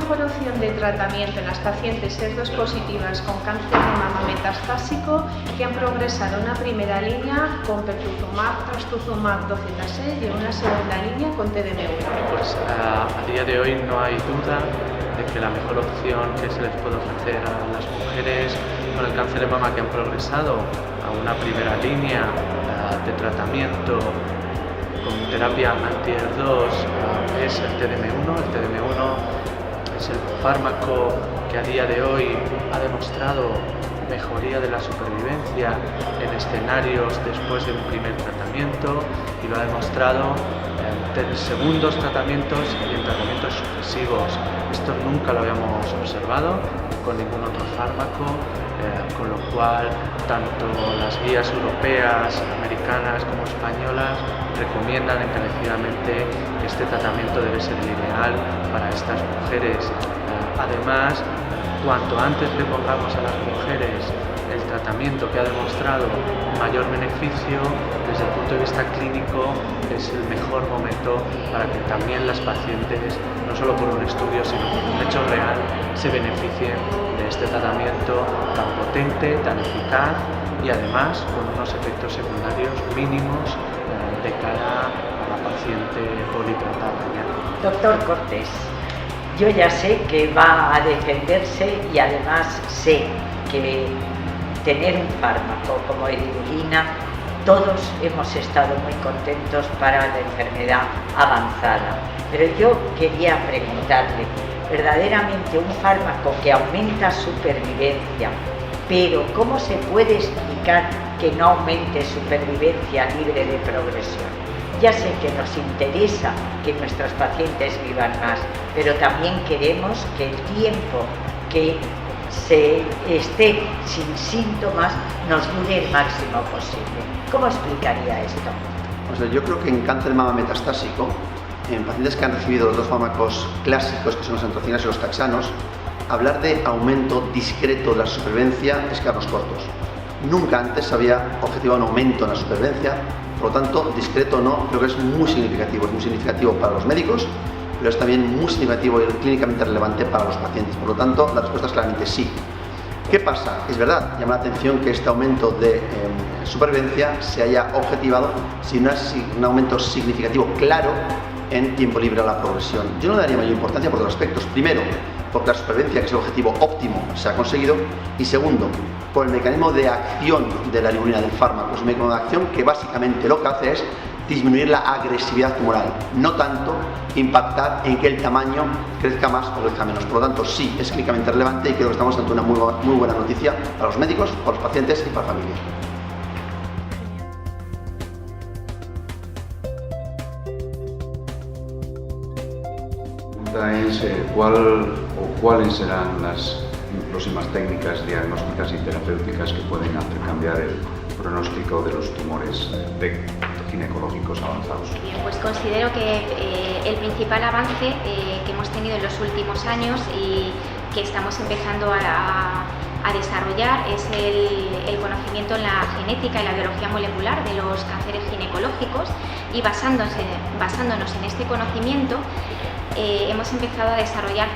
mejor opción de tratamiento en las pacientes HER2 positivas con cáncer de mama metastásico que han progresado en una primera línea con pertuzumab, trastuzumab, docetaxel y en una segunda línea con TDM1. Pues a día de hoy no hay duda de que la mejor opción que se les puede ofrecer a las mujeres con el cáncer de mama que han progresado a una primera línea de tratamiento con terapia anti-HER2 es el TDM1. El TDM1 es el fármaco que a día de hoy ha demostrado mejoría de la supervivencia en escenarios después de un primer tratamiento y lo ha demostrado en segundos tratamientos y en tratamientos sucesivos. Esto nunca lo habíamos observado con ningún otro fármaco, con lo cual tanto las guías europeas, americanas como españolas recomiendan encarecidamente que este tratamiento debe ser el ideal para estas mujeres. Además, cuanto antes le pongamos a las mujeres el tratamiento que ha demostrado mayor beneficio desde el punto de vista clínico, es el mejor momento para que también las pacientes, no solo por un estudio sino por un hecho real, se beneficien de este tratamiento tan potente, tan eficaz y además con unos efectos secundarios mínimos de cara a la paciente politratada. Doctor Cortés, yo ya sé que va a defenderse y además sé que tener un fármaco como iridulina, todos hemos estado muy contentos para la enfermedad avanzada. Pero yo quería preguntarle, verdaderamente un fármaco que aumenta supervivencia, pero ¿cómo se puede explicar que no aumente supervivencia libre de progresión? Ya sé que nos interesa que nuestros pacientes vivan más, pero también queremos que el tiempo que se esté sin síntomas nos dure el máximo posible. ¿Cómo explicaría esto? Pues yo creo que en cáncer de mama metastásico, en pacientes que han recibido los dos fármacos clásicos, que son los antrocinas y los taxanos, hablar de aumento discreto de la supervivencia es quedarnos cortos. Nunca antes se había objetivado un aumento en la supervivencia, por lo tanto, discreto no, creo que es muy significativo para los médicos, pero es también muy significativo y clínicamente relevante para los pacientes. Por lo tanto, la respuesta es claramente sí. ¿Qué pasa? Es verdad, llama la atención que este aumento de supervivencia se haya objetivado sin un aumento significativo claro en tiempo libre a la progresión. Yo no le daría mayor importancia por dos aspectos. Primero, porque la supervivencia, que es el objetivo óptimo, se ha conseguido. Y segundo, por el mecanismo de acción de la iridulina del fármaco. Es un mecanismo de acción que básicamente lo que hace es disminuir la agresividad tumoral, no tanto impactar en que el tamaño crezca más o crezca menos. Por lo tanto, sí, es clínicamente relevante y creo que estamos ante una muy buena noticia para los médicos, para los pacientes y para la familia. La pregunta es cuáles serán las próximas técnicas diagnósticas y terapéuticas que pueden hacer cambiar el pronóstico de los tumores ginecológicos avanzados. Bien, pues considero que el principal avance que hemos tenido en los últimos años y que estamos empezando a desarrollar es el conocimiento en la genética y la biología molecular de los cánceres ginecológicos, y basándonos en este conocimiento hemos empezado a desarrollar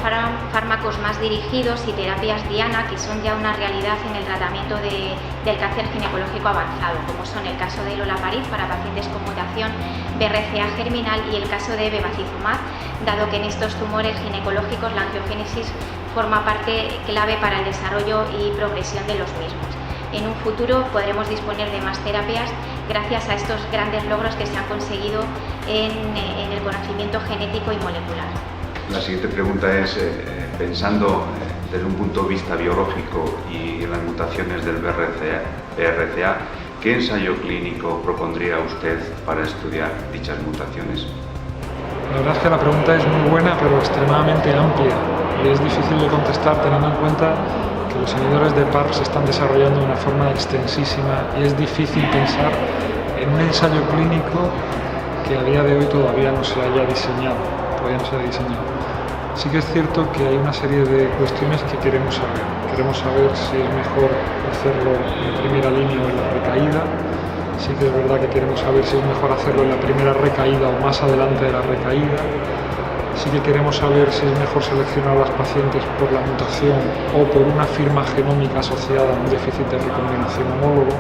fármacos más dirigidos y terapias diana que son ya una realidad en el tratamiento del cáncer ginecológico avanzado, como son el caso de Olaparib para pacientes con mutación BRCA germinal y el caso de bevacizumab, dado que en estos tumores ginecológicos la angiogénesis forma parte clave para el desarrollo y progresión de los mismos. En un futuro podremos disponer de más terapias gracias a estos grandes logros que se han conseguido en el conocimiento genético y molecular. La siguiente pregunta es, pensando desde un punto de vista biológico y en las mutaciones del BRCA, ¿qué ensayo clínico propondría usted para estudiar dichas mutaciones? La verdad es que la pregunta es muy buena, pero extremadamente amplia, y es difícil de contestar teniendo en cuenta que los inhibidores de PARP se están desarrollando de una forma extensísima y es difícil pensar en un ensayo clínico que a día de hoy todavía no se haya diseñado. Sí que es cierto que hay una serie de cuestiones que queremos saber. Queremos saber si es mejor hacerlo en primera línea o en la recaída. Sí que es verdad que queremos saber si es mejor hacerlo en la primera recaída o más adelante de la recaída. Sí sí que queremos saber si es mejor seleccionar a las pacientes por la mutación o por una firma genómica asociada a un déficit de recombinación homólogo.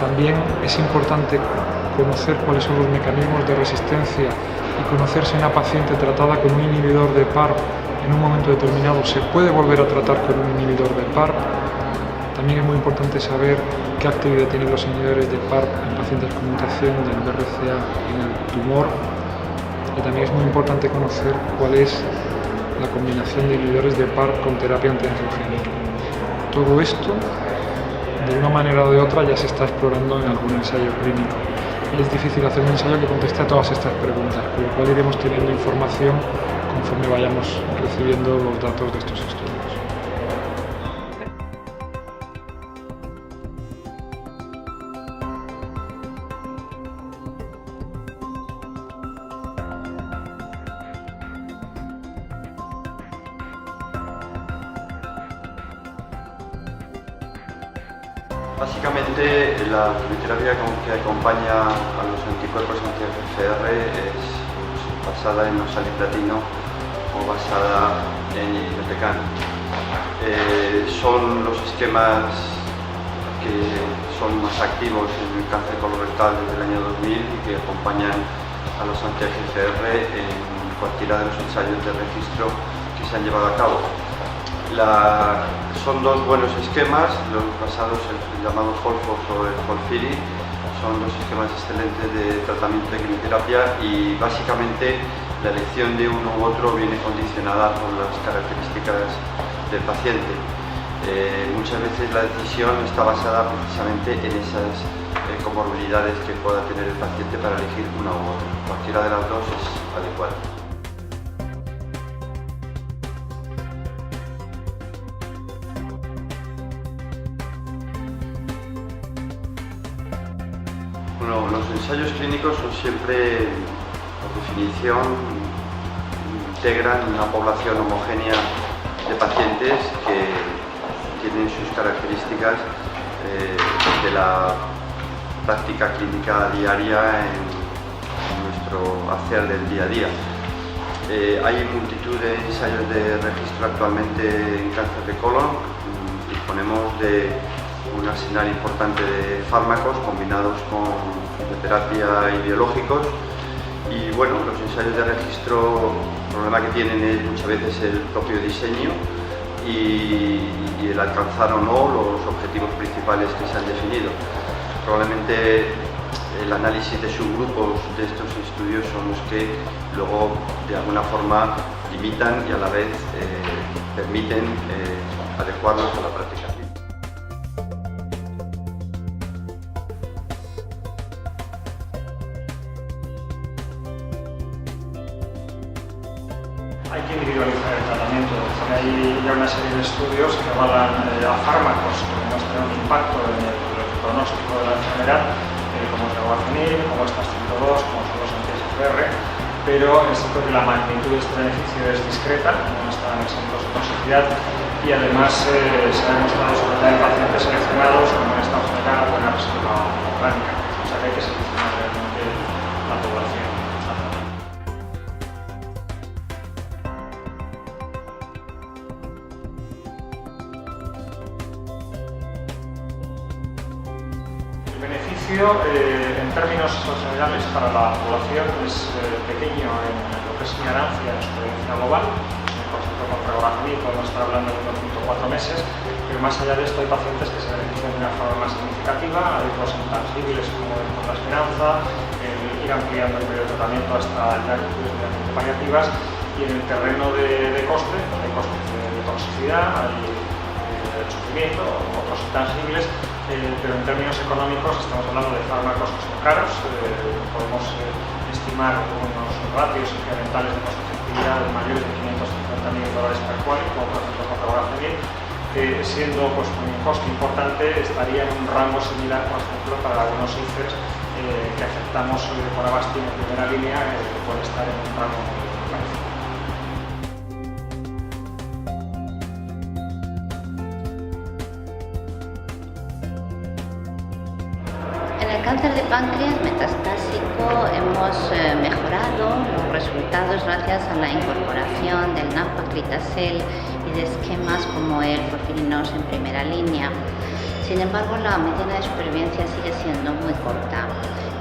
También es importante conocer cuáles son los mecanismos de resistencia y conocer si una paciente tratada con un inhibidor de PARP en un momento determinado se puede volver a tratar con un inhibidor de PARP. También es muy importante saber qué actividad tienen los inhibidores de PARP en pacientes con mutación del BRCA en el tumor. Y también es muy importante conocer cuál es la combinación de inhibidores de PARP con terapia antiangiogénica. Todo esto, de una manera o de otra, ya se está explorando en algún ensayo clínico. Y es difícil hacer un ensayo que conteste a todas estas preguntas, con lo cual iremos teniendo información conforme vayamos recibiendo los datos de estos estudios. Básicamente, la quimioterapia que acompaña a los anticuerpos anti-FR es basada en oxaliplatino o basada en irinotecan. Son los esquemas que son más activos en el cáncer colorectal desde el año 2000 y que acompañan a los anti-FR en cualquiera de los ensayos de registro que se han llevado a cabo. Son dos buenos esquemas, los basados en el llamado FOLFOX o el FOLFIRI. Son dos esquemas excelentes de tratamiento de quimioterapia y básicamente la elección de uno u otro viene condicionada por las características del paciente. Muchas veces la decisión está basada precisamente en esas comorbilidades que pueda tener el paciente para elegir una u otra. Cualquiera de las dos es adecuada. Bueno, los ensayos clínicos son siempre, por definición, integran una población homogénea de pacientes que tienen sus características de la práctica clínica diaria en nuestro hacer del día a día. Hay multitud de ensayos de registro actualmente en cáncer de colon. Disponemos de un arsenal importante de fármacos combinados con quimioterapia y biológicos. Y bueno, los ensayos de registro, el problema que tienen es muchas veces el propio diseño y el alcanzar o no los objetivos principales que se han definido. Probablemente el análisis de subgrupos de estos estudios son los que luego de alguna forma limitan y a la vez permiten adecuarlos a la práctica. Hay que individualizar el tratamiento. Hay ya una serie de estudios que avalan a fármacos que demuestran un impacto en el pronóstico de la enfermedad, como es el regorafenib, como es TAS-102, como son los anti-FR, pero es cierto que la magnitud de este beneficio es discreta, no están exentos de toxicidad y además se ha demostrado sobre todo en pacientes seleccionados con un estado general buena reserva orgánica, o sea que hay que seleccionar realmente la población. El beneficio en términos generales para la población es pequeño en lo que es ignorancia en su presencia global. Por ejemplo, con regorafenib podemos estar hablando de 1.4 meses, pero más allá de esto hay pacientes que se benefician de una forma más significativa, hay otros intangibles como la esperanza, ir ampliando el periodo de tratamiento hasta el dar estudios de paliativas, y en el terreno de coste, hay costes de toxicidad, hay sufrimiento, otros intangibles, pero en términos económicos estamos hablando de fármacos que son caros. Podemos estimar unos ratios incrementales de coste-efectividad mayores de $550.000 per cual, como por ejemplo con regorafenib, siendo pues, un coste importante, estaría en un rango similar, por ejemplo, para algunos ICERs que aceptamos con Avastin en primera línea, puede estar en un rango muy parecido. En el cáncer cáncer de páncreas metastásico hemos mejorado los resultados gracias a la incorporación del nab-paclitaxel y de esquemas como el Folfirinos en primera línea. Sin embargo, la mediana de supervivencia sigue siendo muy corta.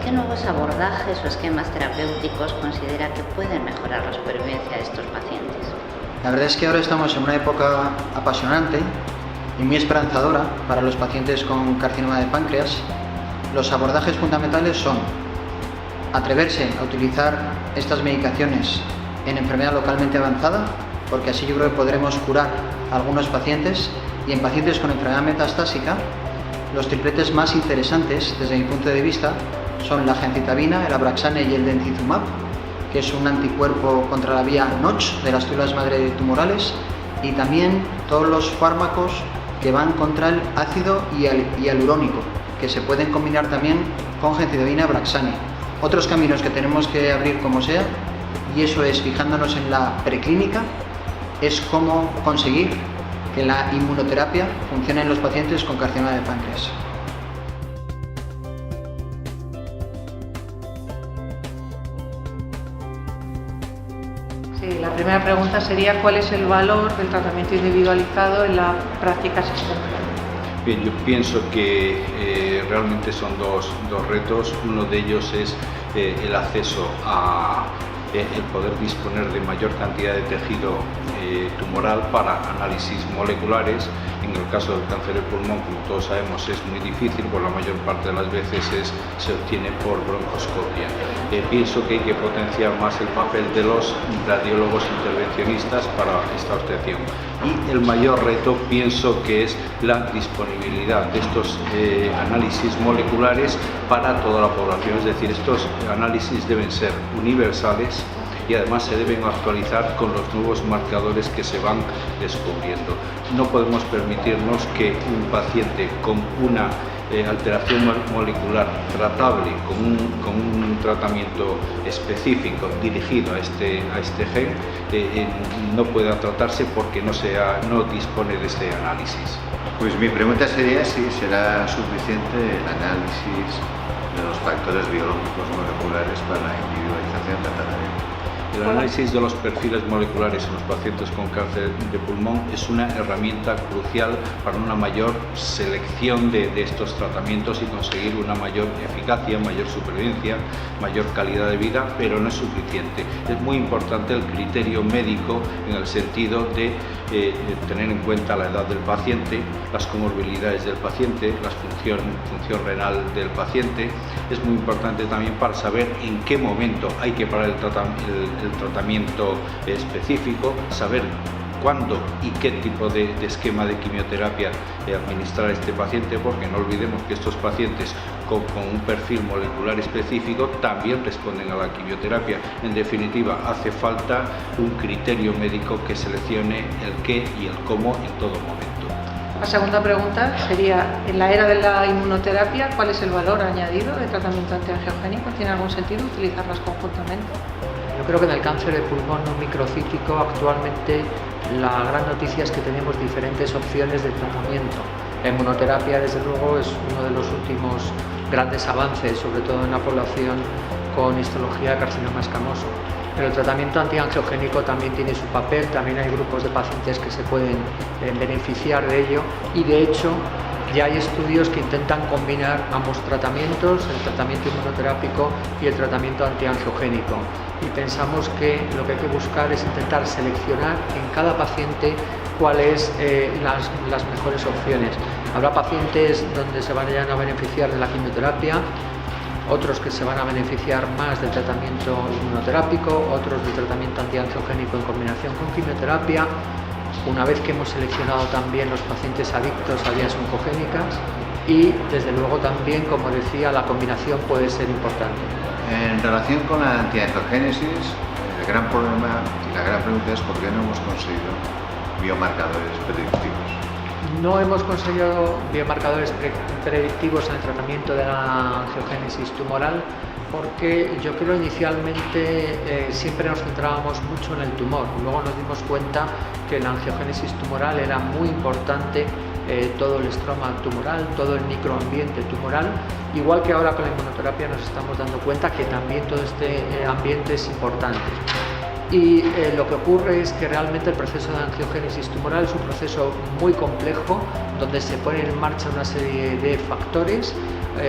¿Qué nuevos abordajes o esquemas terapéuticos considera que pueden mejorar la supervivencia de estos pacientes? La verdad es que ahora estamos en una época apasionante y muy esperanzadora para los pacientes con carcinoma de páncreas. Los abordajes fundamentales son atreverse a utilizar estas medicaciones en enfermedad localmente avanzada, porque así yo creo que podremos curar a algunos pacientes, y en pacientes con enfermedad metastásica los tripletes más interesantes desde mi punto de vista son la gemcitabina, el abraxane y el dencizumab, que es un anticuerpo contra la vía Notch de las células madre tumorales, y también todos los fármacos que van contra el ácido hialurónico, que se pueden combinar también con gemcitabina abraxane. Otros caminos que tenemos que abrir como sea, y eso es fijándonos en la preclínica, es cómo conseguir que la inmunoterapia funcione en los pacientes con carcinoma de páncreas. Sí, la primera pregunta sería ¿cuál es el valor del tratamiento individualizado en la práctica asistencial? Bien, yo pienso que realmente son dos retos. Uno de ellos es el acceso a el poder disponer de mayor cantidad de tejido tumoral para análisis moleculares. En el caso del cáncer de pulmón, como todos sabemos, es muy difícil, por la mayor parte de las veces se obtiene por broncoscopia. Pienso que hay que potenciar más el papel de los radiólogos intervencionistas para esta obtención. Y el mayor reto pienso que es la disponibilidad de estos análisis moleculares para toda la población, es decir, estos análisis deben ser universales y además se deben actualizar con los nuevos marcadores que se van descubriendo. No podemos permitirnos que un paciente con una alteración molecular tratable, con un tratamiento específico dirigido a este gen, no pueda tratarse porque no dispone de este análisis. Pues mi pregunta sería si será suficiente el análisis de los factores biológicos moleculares para la individualización del tratamiento. El análisis de los perfiles moleculares en los pacientes con cáncer de pulmón es una herramienta crucial para una mayor selección de estos tratamientos y conseguir una mayor eficacia, mayor supervivencia, mayor calidad de vida, pero no es suficiente. Es muy importante el criterio médico en el sentido de tener en cuenta la edad del paciente, las comorbilidades del paciente, la función renal del paciente. Es muy importante también para saber en qué momento hay que parar el tratamiento específico, saber cuándo y qué tipo de esquema de quimioterapia administrar a este paciente, porque no olvidemos que estos pacientes con un perfil molecular específico también responden a la quimioterapia. En definitiva, hace falta un criterio médico que seleccione el qué y el cómo en todo momento. La segunda pregunta sería, en la era de la inmunoterapia, ¿cuál es el valor añadido de tratamiento antiangiogénico? ¿Tiene algún sentido utilizarlas conjuntamente? Yo creo que en el cáncer de pulmón no microcítico actualmente la gran noticia es que tenemos diferentes opciones de tratamiento. La inmunoterapia, desde luego, es uno de los últimos grandes avances, sobre todo en la población con histología de carcinoma escamoso. Pero el tratamiento antiangiogénico también tiene su papel, también hay grupos de pacientes que se pueden beneficiar de ello y de hecho ya hay estudios que intentan combinar ambos tratamientos, el tratamiento inmunoterápico y el tratamiento antiangiogénico. Y pensamos que lo que hay que buscar es intentar seleccionar en cada paciente cuáles las mejores opciones. Habrá pacientes donde se vayan a beneficiar de la quimioterapia, otros que se van a beneficiar más del tratamiento inmunoterápico, otros del tratamiento antiangiogénico en combinación con quimioterapia. Una vez que hemos seleccionado también los pacientes adictos a vías oncogénicas y desde luego también, como decía, la combinación puede ser importante. En relación con la antiangiogénesis, el gran problema y la gran pregunta es por qué no hemos conseguido biomarcadores predictivos. No hemos conseguido biomarcadores predictivos en el tratamiento de la angiogénesis tumoral porque yo creo inicialmente siempre nos centrábamos mucho en el tumor. Luego nos dimos cuenta que la angiogénesis tumoral era muy importante todo el estroma tumoral, todo el microambiente tumoral, igual que ahora con la inmunoterapia nos estamos dando cuenta que también todo este ambiente es importante. Y lo que ocurre es que realmente el proceso de angiogénesis tumoral es un proceso muy complejo, donde se ponen en marcha una serie de factores,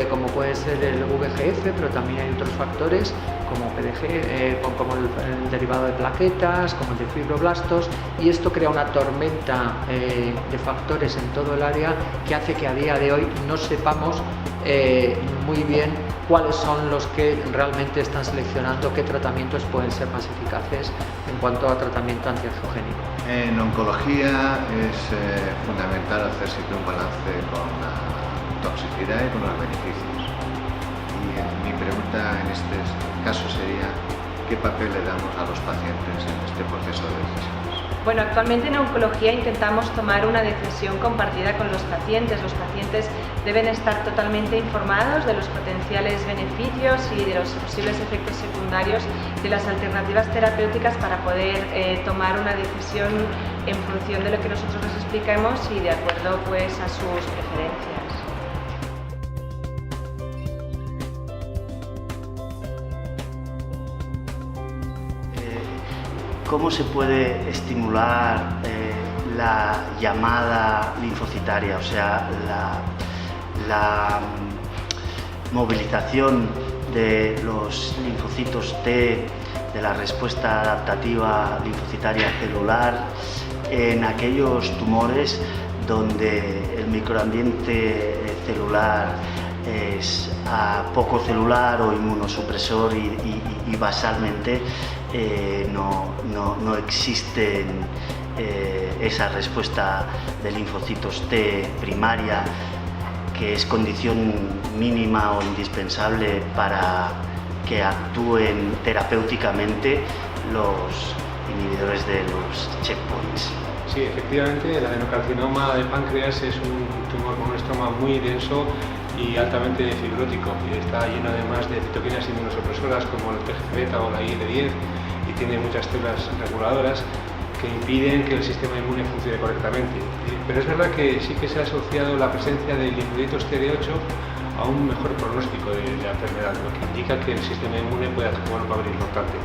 como puede ser el VEGF, pero también hay otros factores como PDG, como el derivado de plaquetas, como el de fibroblastos, y esto crea una tormenta de factores en todo el área que hace que a día de hoy no sepamos muy bien cuáles son los que realmente están seleccionando qué tratamientos pueden ser más eficaces en cuanto a tratamiento antiangiogénico. En oncología es fundamental hacer siempre un balance con la toxicidad y con los beneficios. Y mi pregunta en este caso sería, ¿qué papel le damos a los pacientes en este proceso de decisiones? Bueno, actualmente en oncología intentamos tomar una decisión compartida con los pacientes. Los pacientes deben estar totalmente informados de los potenciales beneficios y de los posibles efectos secundarios de las alternativas terapéuticas para poder tomar una decisión en función de lo que nosotros les expliquemos y de acuerdo pues a sus preferencias. ¿Cómo se puede estimular la llamada linfocitaria, o sea, la movilización de los linfocitos T, de la respuesta adaptativa linfocitaria celular en aquellos tumores donde el microambiente celular es poco celular o inmunosupresor y basalmente no existe esa respuesta de linfocitos T primaria, que es condición mínima o indispensable para que actúen terapéuticamente los inhibidores de los checkpoints. Sí, efectivamente, el adenocarcinoma de páncreas es un tumor con un estroma muy denso y altamente fibrótico, y está lleno además de citoquinas inmunosupresoras como el TGF-beta o la IL-10, y tiene muchas células reguladoras que impiden que el sistema inmune funcione correctamente. Pero es verdad que sí que se ha asociado la presencia de linfocitos CD8 a un mejor pronóstico de la enfermedad, lo que indica que el sistema inmune puede jugar un papel importante.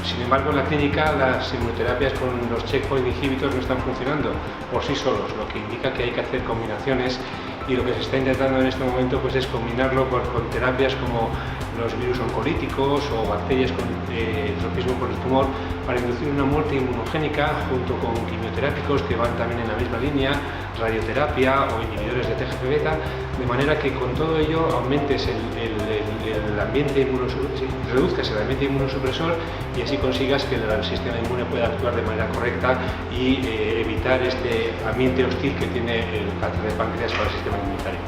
Sin embargo, en la clínica las inmunoterapias con los checkpoint inhibitors no están funcionando por sí solos, lo que indica que hay que hacer combinaciones, y lo que se está intentando en este momento pues es combinarlo con terapias como los virus oncolíticos o bacterias con tropismo por el tumor para inducir una muerte inmunogénica junto con quimioterápicos que van también en la misma línea, radioterapia o inhibidores de TGF-beta, de manera que con todo ello aumentes el ambiente reduzcas el ambiente inmunosupresor y así consigas que el sistema inmune pueda actuar de manera correcta y evitar este ambiente hostil que tiene el cáncer de páncreas para el sistema inmunitario.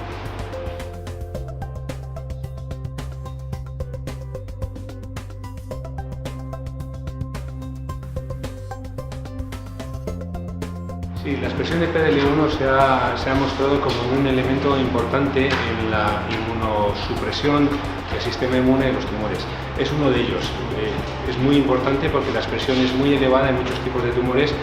Sí, la expresión de PDL1 se ha mostrado como un elemento importante en la inmunosupresión del sistema inmune de los tumores. Es uno de ellos. Es muy importante porque la expresión es muy elevada en muchos tipos de tumores,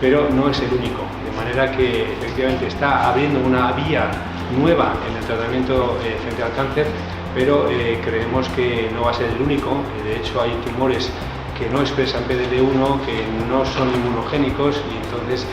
pero no es el único. De manera que efectivamente está abriendo una vía nueva en el tratamiento frente al cáncer, pero creemos que no va a ser el único. De hecho, hay tumores que no expresan PDL1, que no son inmunogénicos, y entonces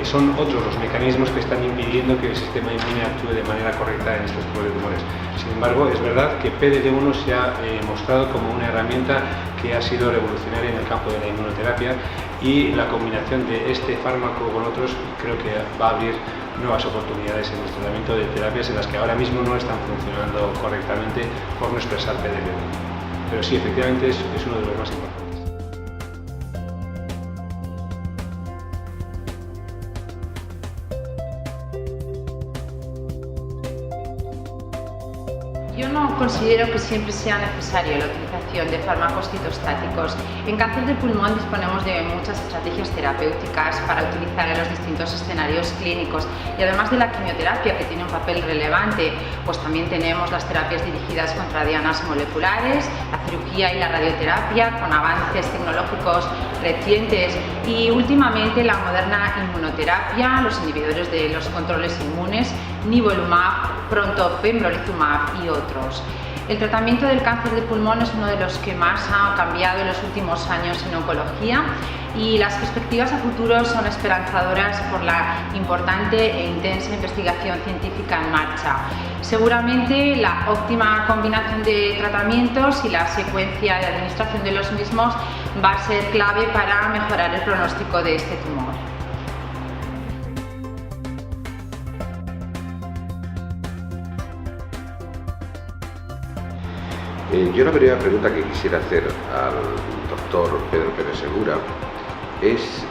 son otros los mecanismos que están impidiendo que el sistema inmune actúe de manera correcta en estos tipos de tumores. Sin embargo, es verdad que PDL1 se ha mostrado como una herramienta que ha sido revolucionaria en el campo de la inmunoterapia, y la combinación de este fármaco con otros creo que va a abrir nuevas oportunidades en el tratamiento de terapias en las que ahora mismo no están funcionando correctamente por no expresar PDL1. Pero sí, efectivamente es uno de los más importantes. Yo no considero que siempre sea necesaria la utilización de fármacos citostáticos. En cáncer de pulmón disponemos de muchas estrategias terapéuticas para utilizar en los distintos escenarios clínicos y además de la quimioterapia, que tiene un papel relevante, pues también tenemos las terapias dirigidas contra dianas moleculares, la cirugía y la radioterapia con avances tecnológicos recientes y últimamente la moderna inmunoterapia, los inhibidores de los controles inmunes, nivolumab, pronto pembrolizumab y otros. El tratamiento del cáncer de pulmón es uno de los que más ha cambiado en los últimos años en oncología y las perspectivas a futuro son esperanzadoras por la importante e intensa investigación científica en marcha. Seguramente la óptima combinación de tratamientos y la secuencia de administración de los mismos va a ser clave para mejorar el pronóstico de este tumor. Yo la primera pregunta que quisiera hacer al doctor Pedro Pérez Segura es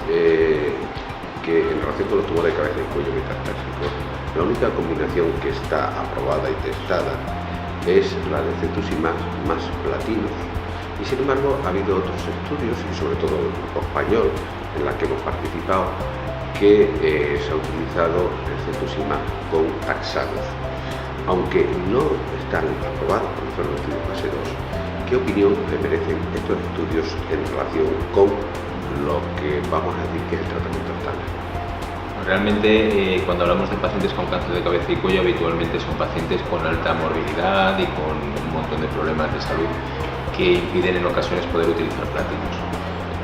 que en relación con los tumores de cabeza y cuello metastásicos, la única combinación que está aprobada y testada es la de cetuximab más platinos. Y sin embargo ha habido otros estudios, y sobre todo el grupo español, en la que hemos participado, que se ha utilizado el cetuximab con taxanos. Aunque no están aprobados por los estudios fase 2, ¿qué opinión le merecen estos estudios en relación con lo que vamos a decir que es el tratamiento estándar? Realmente, cuando hablamos de pacientes con cáncer de cabeza y cuello, habitualmente son pacientes con alta morbilidad y con un montón de problemas de salud que impiden en ocasiones poder utilizar pláticos.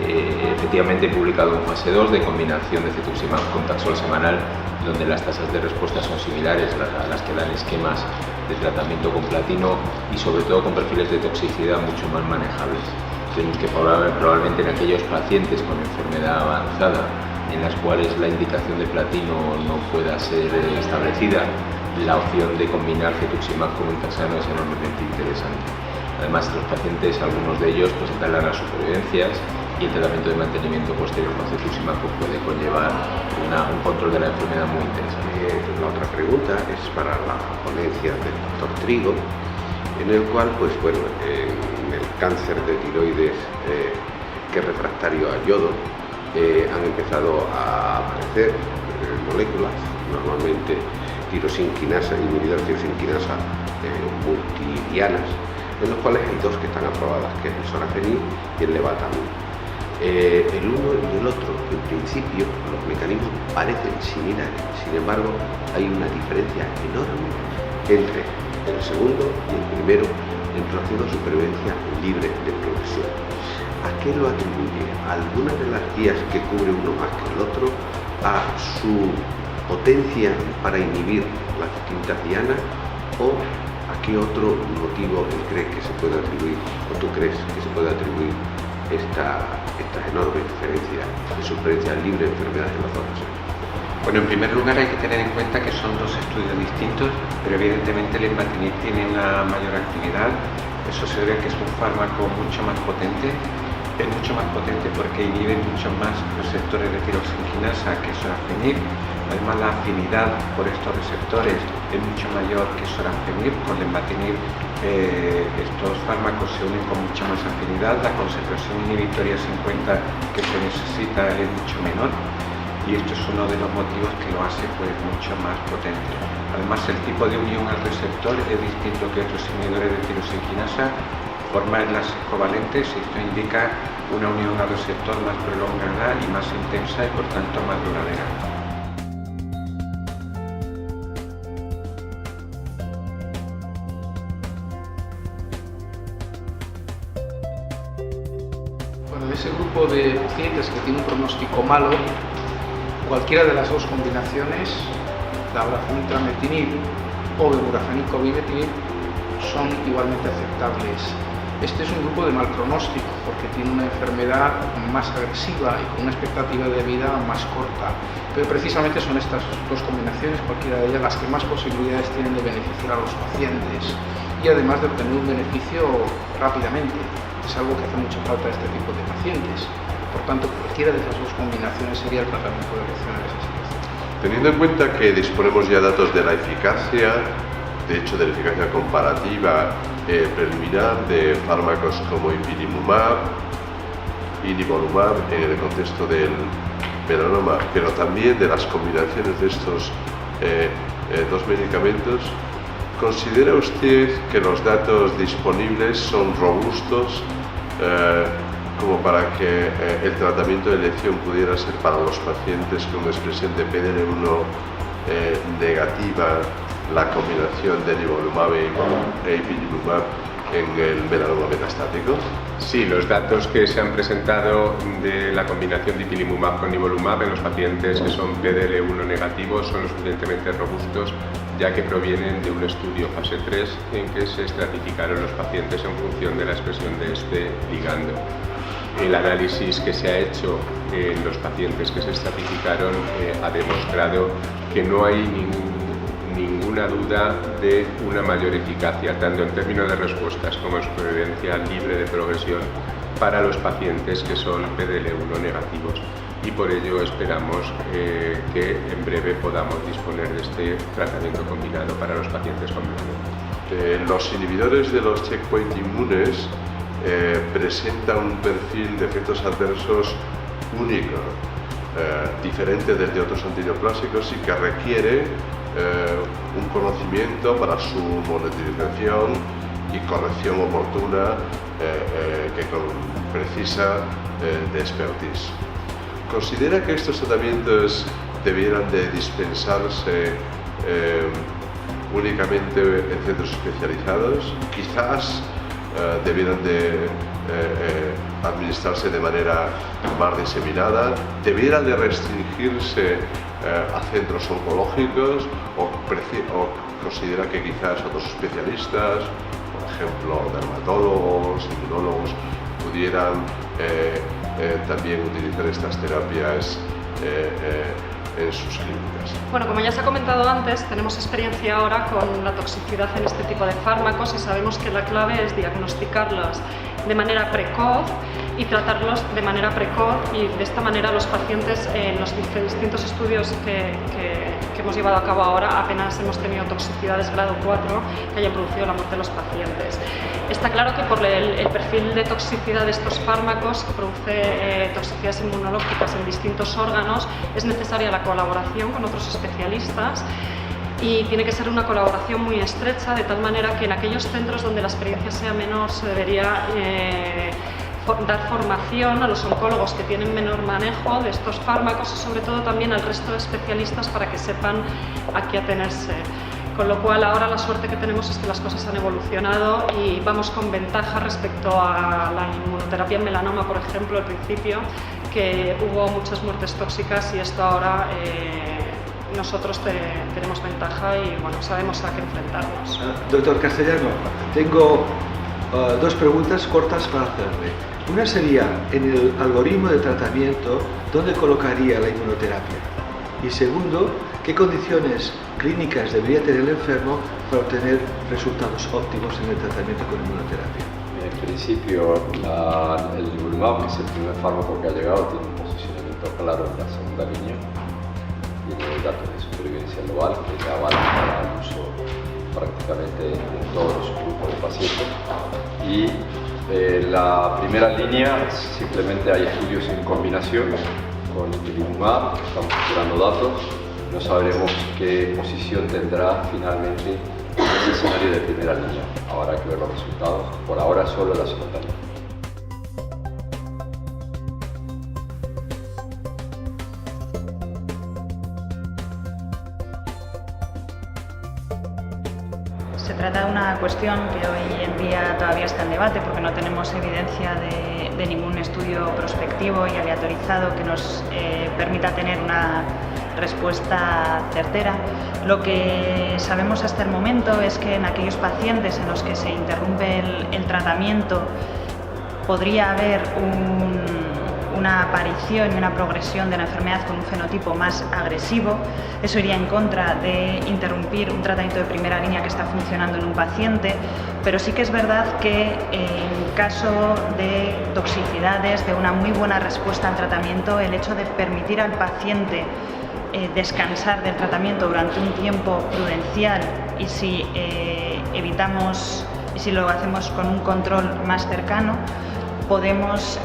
Efectivamente he publicado un fase 2 de combinación de cetuximab con taxol semanal, donde las tasas de respuesta son similares a las que dan esquemas de tratamiento con platino y sobre todo con perfiles de toxicidad mucho más manejables. Tenemos que probablemente en aquellos pacientes con enfermedad avanzada en las cuales la indicación de platino no pueda ser establecida, la opción de combinar cetuximab con un taxano es enormemente interesante. Además, los pacientes, algunos de ellos, pues apelan a supervivencias y el tratamiento de mantenimiento posterior con cetuximab puede conllevar un control de la enfermedad muy interesante. La otra pregunta es para la ponencia del doctor Trigo, en el cual, pues bueno, en el cáncer de tiroides que es refractario al yodo, han empezado a aparecer moléculas, normalmente tirosinquinasa, inhibidores de tirosinquinasa multidianas, en los cuales hay dos que están aprobadas, que es el sorafenib y el levatamig. El uno y el otro, en principio, los mecanismos parecen similares, sin embargo, hay una diferencia enorme entre el segundo y el primero en relación a supervivencia libre de progresión. ¿A qué lo atribuye? ¿A alguna de las vías que cubre uno más que el otro? ¿A su potencia para inhibir las distintas dianas? ¿O a qué otro motivo él cree que se puede atribuir, o tú crees que se puede atribuir esta enorme diferencia de supervivencia libre de enfermedades en las zonas? Bueno, en primer lugar hay que tener en cuenta que son dos estudios distintos, pero evidentemente el imatinib tiene una mayor actividad. Eso se debe a que es un fármaco mucho más potente. Es mucho más potente porque inhibe mucho más receptores de tirosinquinasa que sorafenib. Además, la afinidad por estos receptores es mucho mayor que sorafenib. Con lenvatinib estos fármacos se unen con mucha más afinidad. La concentración inhibitoria 50 que se necesita es mucho menor. Y esto es uno de los motivos que lo hace pues mucho más potente. Además, el tipo de unión al receptor es distinto que otros inhibidores de tirosinquinasa, forma enlaces covalentes, y esto indica una unión al receptor más prolongada y más intensa y por tanto más duradera. Bueno, en ese grupo de pacientes que tiene un pronóstico malo, cualquiera de las dos combinaciones, dabrafenib trametinib o bemurafenib cobimetinib, son igualmente aceptables. Este es un grupo de mal pronóstico porque tiene una enfermedad más agresiva y con una expectativa de vida más corta. Pero precisamente son estas dos combinaciones, cualquiera de ellas, las que más posibilidades tienen de beneficiar a los pacientes y además de obtener un beneficio rápidamente. Es algo que hace mucha falta a este tipo de pacientes. Por tanto, cualquiera de esas dos combinaciones sería el tratamiento de elección en esa situación. Teniendo en cuenta que disponemos ya datos de la eficacia de hecho de la eficacia comparativa preliminar de fármacos como ipilimumab y nivolumab en el contexto del melanoma, pero también de las combinaciones de estos dos medicamentos. ¿Considera usted que los datos disponibles son robustos como para que el tratamiento de elección pudiera ser para los pacientes con expresión de PDL1 negativa la combinación de nivolumab e ipilimumab en el melanoma metastático? Sí, los datos que se han presentado de la combinación de ipilimumab con nivolumab en los pacientes que son PDL1 negativos son lo suficientemente robustos, ya que provienen de un estudio fase 3 en que se estratificaron los pacientes en función de la expresión de este ligando. El análisis que se ha hecho en los pacientes que se estratificaron ha demostrado que no hay ninguna duda de una mayor eficacia, tanto en términos de respuestas como en supervivencia libre de progresión para los pacientes que son PDL1 negativos. Y por ello esperamos que en breve podamos disponer de este tratamiento combinado para los pacientes con melanoma. Los inhibidores de los checkpoint inmunes presentan un perfil de efectos adversos único, diferente del de otros antineoplásicos y que requiere un conocimiento para su monitorización y corrección oportuna que precisa de expertise. ¿Considera que estos tratamientos debieran de dispensarse únicamente en centros especializados? Quizás debieran de administrarse de manera más diseminada, debieran de restringirse a centros oncológicos o considera que quizás otros especialistas, por ejemplo dermatólogos, inmunólogos, pudieran también utilizar estas terapias en sus clínicas? Bueno, como ya se ha comentado antes, tenemos experiencia ahora con la toxicidad en este tipo de fármacos y sabemos que la clave es diagnosticarlos de manera precoz y tratarlos de manera precoz, y de esta manera los pacientes en los distintos estudios que hemos llevado a cabo ahora apenas hemos tenido toxicidades grado 4 que hayan producido la muerte de los pacientes. Está claro que por el perfil de toxicidad de estos fármacos, que produce toxicidades inmunológicas en distintos órganos, es necesaria la colaboración con otros especialistas y tiene que ser una colaboración muy estrecha, de tal manera que en aquellos centros donde la experiencia sea menor se debería dar formación a los oncólogos que tienen menor manejo de estos fármacos y sobre todo también al resto de especialistas para que sepan a qué atenerse. Con lo cual ahora la suerte que tenemos es que las cosas han evolucionado y vamos con ventaja respecto a la inmunoterapia en melanoma, por ejemplo, al principio, que hubo muchas muertes tóxicas y esto ahora nosotros tenemos ventaja y bueno, sabemos a qué enfrentarnos. Doctor Castellano, tengo dos preguntas cortas para hacerle. Una sería, en el algoritmo de tratamiento, ¿dónde colocaría la inmunoterapia? Y segundo, ¿qué condiciones clínicas debería tener el enfermo para obtener resultados óptimos en el tratamiento con inmunoterapia? En principio, el nivolumab, que es el primer fármaco que ha llegado, tiene un posicionamiento claro en la segunda línea. Tiene datos de supervivencia global que le avalan para el uso prácticamente en todos los grupos de pacientes. Y la primera línea, simplemente hay estudios en combinación con ipilimumab, estamos capturando datos, no sabremos qué posición tendrá finalmente en ese escenario de primera línea. Ahora hay que ver los resultados, por ahora solo la segunda línea. Se trata de una cuestión que hoy en día todavía está en debate porque no tenemos evidencia de ningún estudio prospectivo y aleatorizado que nos permita tener una respuesta certera. Lo que sabemos hasta el momento es que en aquellos pacientes en los que se interrumpe el tratamiento podría haber una aparición y una progresión de la enfermedad con un fenotipo más agresivo. Eso iría en contra de interrumpir un tratamiento de primera línea que está funcionando en un paciente, pero sí que es verdad que en caso de toxicidades, de una muy buena respuesta al tratamiento, el hecho de permitir al paciente descansar del tratamiento durante un tiempo prudencial y si evitamos y si lo hacemos con un control más cercano, podemos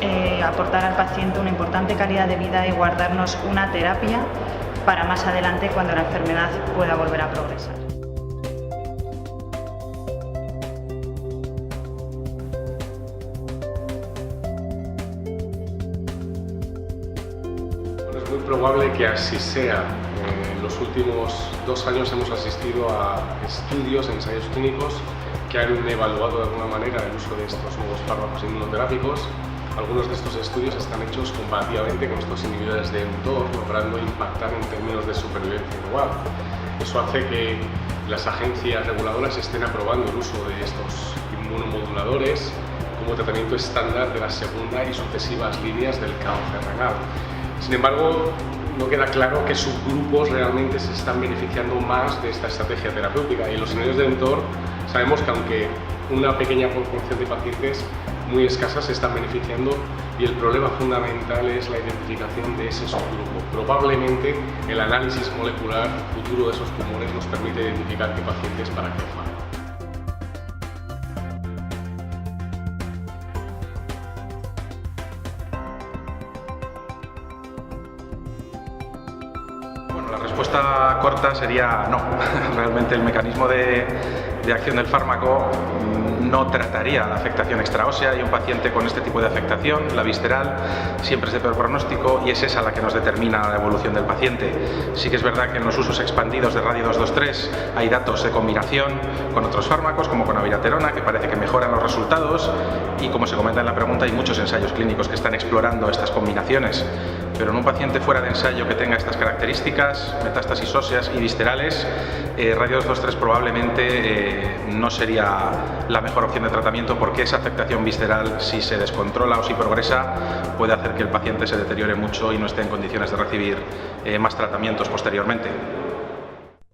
aportar al paciente una importante calidad de vida y guardarnos una terapia para más adelante cuando la enfermedad pueda volver a progresar. Es muy probable que así sea. En los últimos 2 años hemos asistido a estudios, ensayos clínicos que han evaluado de alguna manera el uso de estos nuevos fármacos inmunoterápicos. Algunos de estos estudios están hechos comparativamente con estos inhibidores de mTOR, logrando impactar en términos de supervivencia global. Eso hace que las agencias reguladoras estén aprobando el uso de estos inmunomoduladores como tratamiento estándar de la segunda y sucesivas líneas del cáncer renal. Sin embargo, no queda claro qué subgrupos realmente se están beneficiando más de esta estrategia terapéutica. Y en los inhibidores de mTOR sabemos que aunque una pequeña proporción de pacientes muy escasas se están beneficiando, y el problema fundamental es la identificación de ese subgrupo. Probablemente el análisis molecular futuro de esos tumores nos permite identificar qué pacientes para qué fármaco. La respuesta corta sería no. Realmente el mecanismo de acción del fármaco no trataría la afectación extraósea, y un paciente con este tipo de afectación, la visceral, siempre es de peor pronóstico y es esa la que nos determina la evolución del paciente. Sí que es verdad que en los usos expandidos de radio 223 hay datos de combinación con otros fármacos como con abiraterona que parece que mejoran los resultados, y como se comenta en la pregunta hay muchos ensayos clínicos que están explorando estas combinaciones. Pero en un paciente fuera de ensayo que tenga estas características, metástasis óseas y viscerales, radio 223 probablemente no sería la mejor opción de tratamiento, porque esa afectación visceral, si se descontrola o si progresa, puede hacer que el paciente se deteriore mucho y no esté en condiciones de recibir más tratamientos posteriormente.